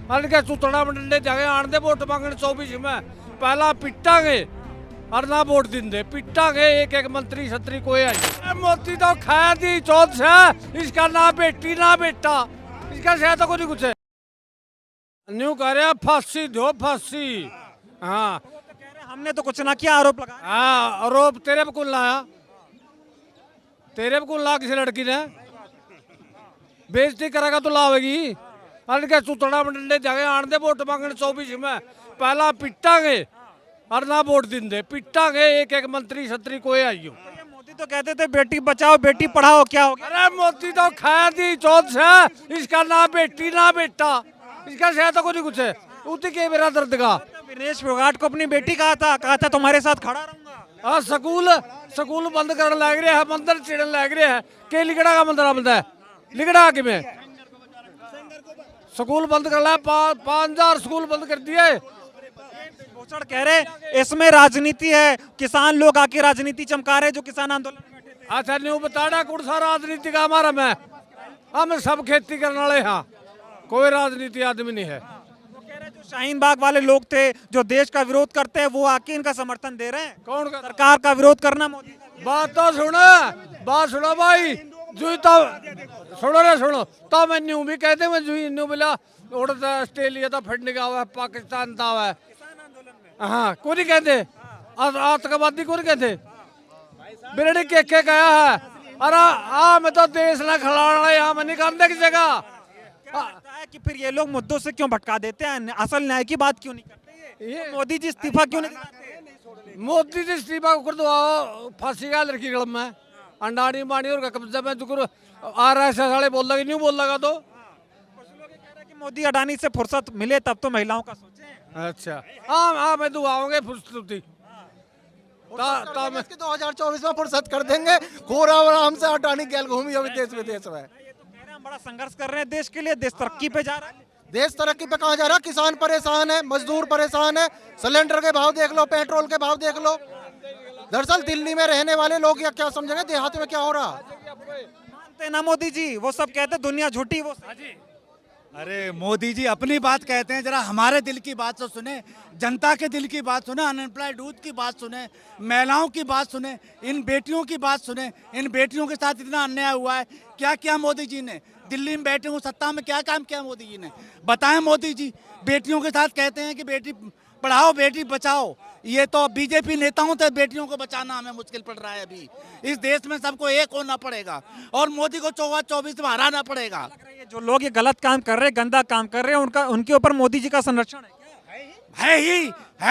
अरे क्या सुतड़ा मंडे जाके आन दे वोट मांगने 24 में पहला पिटांगे और ना वोट देंगे पिटांगे एक एक मंत्री छत्री कोई आई मोदी तो खाया दी चौथ से इसका ना बेटी ना बेटा इसका शायद तो कुछ है न्यू कह रहे फांसी दो फांसी। हाँ हमने तो कुछ ना किया, आरोप लगा। हाँ आरोप तेरे पे कौन लाया, तेरे पे कौन ला किसी लड़की ने बेइज्जती करेगा तो लावेगी। अरे क्या सुतड़ा मंडे जाके आन दे वोट मांगने 24 में पहला पिटांगे और ना वोट देंगे पिटांगे एक एक मंत्री छत्री कोई आई हो। मोदी तो कहते थे बेटी बचाओ बेटी पढ़ाओ, क्या हो गया? अरे मोदी तो खाया दी चौथ से इसका ना बेटी ना बेटा इसका शायद तो कुछ है उसी के मेरा दर्द का। विनेश फोगाट को अपनी बेटी कहा था तुम्हारे साथ खड़ा रहूंगा। हाँ स्कूल बंद करने लग रहे है मंदिर चिड़न लग रहे है के लिगड़ा का मंदिर बंद है लिगड़ा कि में स्कूल बंद कर ला 5000 स्कूल बंद कर दिए। भूषण कह रहे इसमें राजनीति है, किसान लोग आके राजनीति चमका रहे जो किसान आंदोलन में बैठे थे। अच्छा न्यू बताड़ा कौन सा राजनीति का हमारा में हम सब खेती करने वाले हाँ कोई राजनीति आदमी नहीं है। वो कह रहे जो शाहीन बाग वाले लोग थे जो देश का विरोध करते हैं वो आके इनका समर्थन दे रहे हैं। कौन का सरकार का विरोध करना मोदी का। बात सुनो भाई जुई तो सुनो तो मैं न्यू भी कहते मैं जुई न्यू बोला उड़ता ऑस्ट्रेलिया था फटने का हुआ है पाकिस्तान था हुआ है। हाँ कोई नहीं कहते आतंकवादी कोई नहीं कहते बिरड़ी के गया है। अरे मैं तो देश ना खिलाना यहाँ मैं नहीं करने की जगह लगता है कि फिर ये लोग मुद्दों से क्यों भटका देते हैं, असल न्याय की बात क्यों नहीं करते ये मोदी जी इस्तीफा क्यों नहीं दिलाते? मोदी जी इस्तीफा कर दो फांसी का लड़की गलम में अंडानी मानी और कब्जा में जुकर आ रहा है साले बोल लगा नहीं बोल लगा तो कि मोदी अडानी से फुर्सत मिले तब तो महिलाओं का सोचें। अच्छा हाँ मैं दुआओगे फुर्सती 2024 में फुर्सत कर देंगे पूरा आराम से अडानी गैल घूमी अभी देश विदेश में। हम बड़ा संघर्ष कर रहे हैं देश के लिए, देश तरक्की पे जा रहा है। देश तरक्की पे कहाँ जा रहा है? किसान परेशान है, मजदूर परेशान है, सिलेंडर के भाव देख लो, पेट्रोल के भाव देख लो। दरअसल दिल्ली में रहने वाले लोग या क्या समझेंगे देहात में क्या हो रहा। मानते ना मोदी जी, वो सब कहते दुनिया झूठी वो। अरे मोदी जी अपनी बात कहते हैं, जरा हमारे दिल की बात तो सुने, जनता के दिल की बात सुने, अनएम्प्लॉयड यूथ की बात सुने, महिलाओं की बात सुने, इन बेटियों की बात सुने। इन बेटियों के साथ इतना अन्याय हुआ है, क्या क्या मोदी जी ने दिल्ली में बैठे हूँ सत्ता में क्या काम किया मोदी जी ने बताएं। मोदी जी बेटियों के साथ कहते हैं कि बेटी पढ़ाओ बेटी बचाओ, ये तो बीजेपी नेताओं से बेटियों को बचाना हमें मुश्किल पड़ रहा है। अभी इस देश में सबको एक होना पड़ेगा और मोदी को 24 में हराना पड़ेगा। जो लोग ये गलत काम कर रहे हैं, गंदा काम कर रहे हैं, उनके ऊपर मोदी जी का संरक्षण है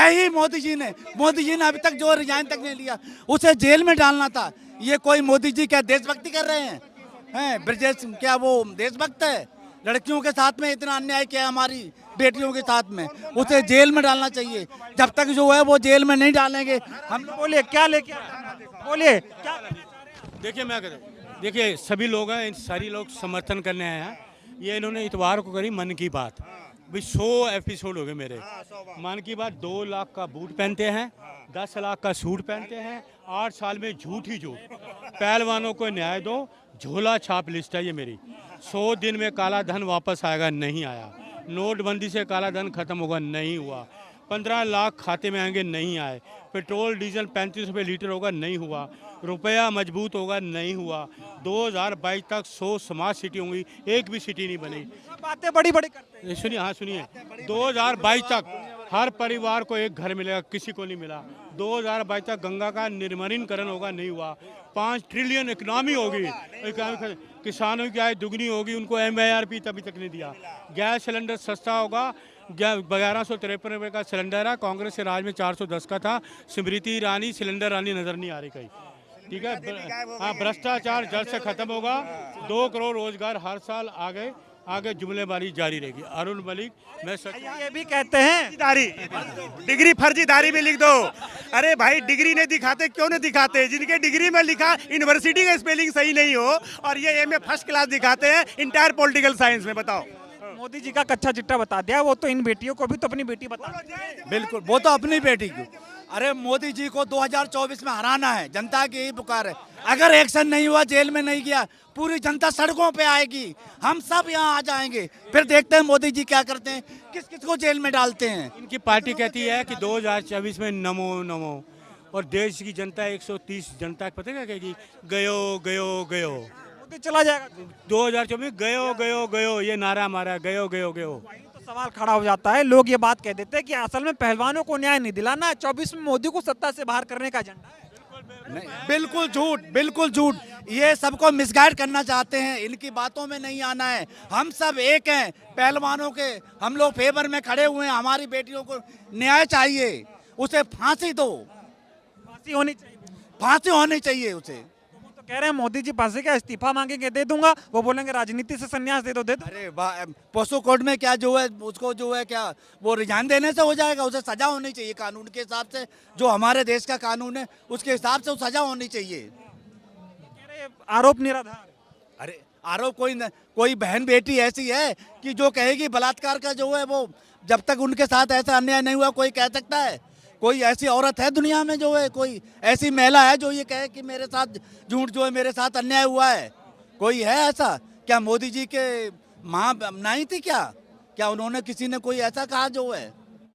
ही मोदी जी ने अभी तक जो रिजाइन तक नहीं लिया उसे जेल में डालना था। ये कोई मोदी जी क्या देशभक्ति कर रहे हैं ब्रजेश क्या वो देशभक्त है? लड़कियों के साथ में इतना अन्याय किया हमारी बेटियों के साथ में, उसे जेल में डालना चाहिए। जब तक जो है वो जेल में नहीं डालेंगे हम। बोलिए क्या लेके बोलिए क्या? देखिए सभी लोग हैं, सारी लोग समर्थन करने आए हैं। ये इन्होंने इतवार को करी मन की बात, भाई 100 एपिसोड हो गए मेरे। मन की बात 2 लाख का बूट पहनते हैं, 10 लाख का सूट पहनते हैं, 8 साल में झूठ ही झूठ। पहलवानों को न्याय दो, झोला छाप लिस्ट है ये मेरी। 100 दिन में काला धन वापस आएगा, नहीं आया। नोटबंदी से काला धन खत्म होगा, नहीं हुआ। 15 लाख खाते में आएंगे, नहीं आए। पेट्रोल डीजल 35 रुपये लीटर होगा, नहीं हुआ। रुपया मजबूत होगा, नहीं हुआ। 2022 तक 100 स्मार्ट सिटी होंगी, एक भी सिटी नहीं बनी। बातें बड़ी बड़ी करते हैं। सुनिए, हाँ सुनिए, 2022 तक हर परिवार को एक घर मिलेगा, किसी को नहीं मिला। 2022 तक गंगा का निर्मलीकरण होगा, नहीं हुआ। 5 ट्रिलियन इकनॉमी होगी, किसानों की आय दुगनी होगी, उनको MIRP तभी तक नहीं दिया। गैस सिलेंडर सस्ता होगा, 1153 रुपये का सिलेंडर है। कांग्रेस के राज में 410 का था। स्मृति ईरानी सिलेंडर रानी नजर नहीं आ रही कहीं, ठीक है। हाँ, भ्रष्टाचार जल्द से खत्म होगा। 2 करोड़ रोजगार हर साल आगे जुमलेबाजी जारी रहेगी। अरुण मलिक, मैं ये भी कहते हैं डिग्री फर्जीदारी भी लिख दो। अरे भाई डिग्री नहीं दिखाते, क्यों नहीं दिखाते? जिनके डिग्री में लिखा यूनिवर्सिटी का स्पेलिंग सही नहीं हो और ये MA फर्स्ट क्लास दिखाते हैं इंटायर पॉलिटिकल साइंस में, बताओ। मोदी जी का कच्चा चिट्ठा बता दिया, वो तो इन बेटियों को भी तो अपनी बेटी बता दें। बिल्कुल, वो तो अपनी बेटी की। अरे मोदी जी को 2024 में हराना है, जनता की यही पुकार है। अगर एक्शन नहीं हुआ, जेल में नहीं गया, पूरी जनता सड़कों पे आएगी, हम सब यहाँ आ जाएंगे, फिर देखते हैं मोदी जी क्या करते हैं, किस किस को जेल में डालते हैं। इनकी पार्टी कहती है कि 2024 में नमो नमो, और देश की जनता 130 जनता पता क्या कहेगी, गयो गयो गयो। मोदी चला जाएगा 2024 गयो गयो गयो, ये नारा हमारा, गयो गयो गयो। तो सवाल खड़ा हो जाता है, लोग ये बात कह देते हैं कि असल में पहलवानों को न्याय नहीं दिलाना, 24 में मोदी को सत्ता से बाहर करने का एजेंडा है। नहीं, बिल्कुल झूठ, बिल्कुल झूठ। ये सबको मिसगाइड करना चाहते हैं, इनकी बातों में नहीं आना है। हम सब एक हैं, पहलवानों के हम लोग फेवर में खड़े हुए हैं। हमारी बेटियों को न्याय चाहिए, उसे फांसी दो, फांसी होनी चाहिए। फांसी होनी चाहिए उसे। वो तो कह रहे हैं मोदी जी फांसी का इस्तीफा मांगेंगे दे दूंगा, वो बोलेंगे राजनीति से संन्यास दे दो। अरे पोस्को कोर्ट में क्या जो है उसको जो है क्या वो रिजाइन देने से हो जाएगा? उसे सजा होनी चाहिए कानून के हिसाब से, जो हमारे देश का कानून है उसके हिसाब से सजा होनी चाहिए। कह रहे आरोप निराधार। अरे आरोप कोई बहन बेटी ऐसी है कि जो कहेगी बलात्कार का जो है वो, जब तक उनके साथ ऐसा अन्याय नहीं हुआ कोई कह सकता है? कोई ऐसी औरत है दुनिया में जो है, कोई ऐसी महिला है जो ये कहे कि मेरे साथ झूठ जो है, मेरे साथ अन्याय हुआ है? कोई है ऐसा? क्या मोदी जी के माँ नहीं थी क्या? क्या उन्होंने किसी ने कोई ऐसा कहा जो है?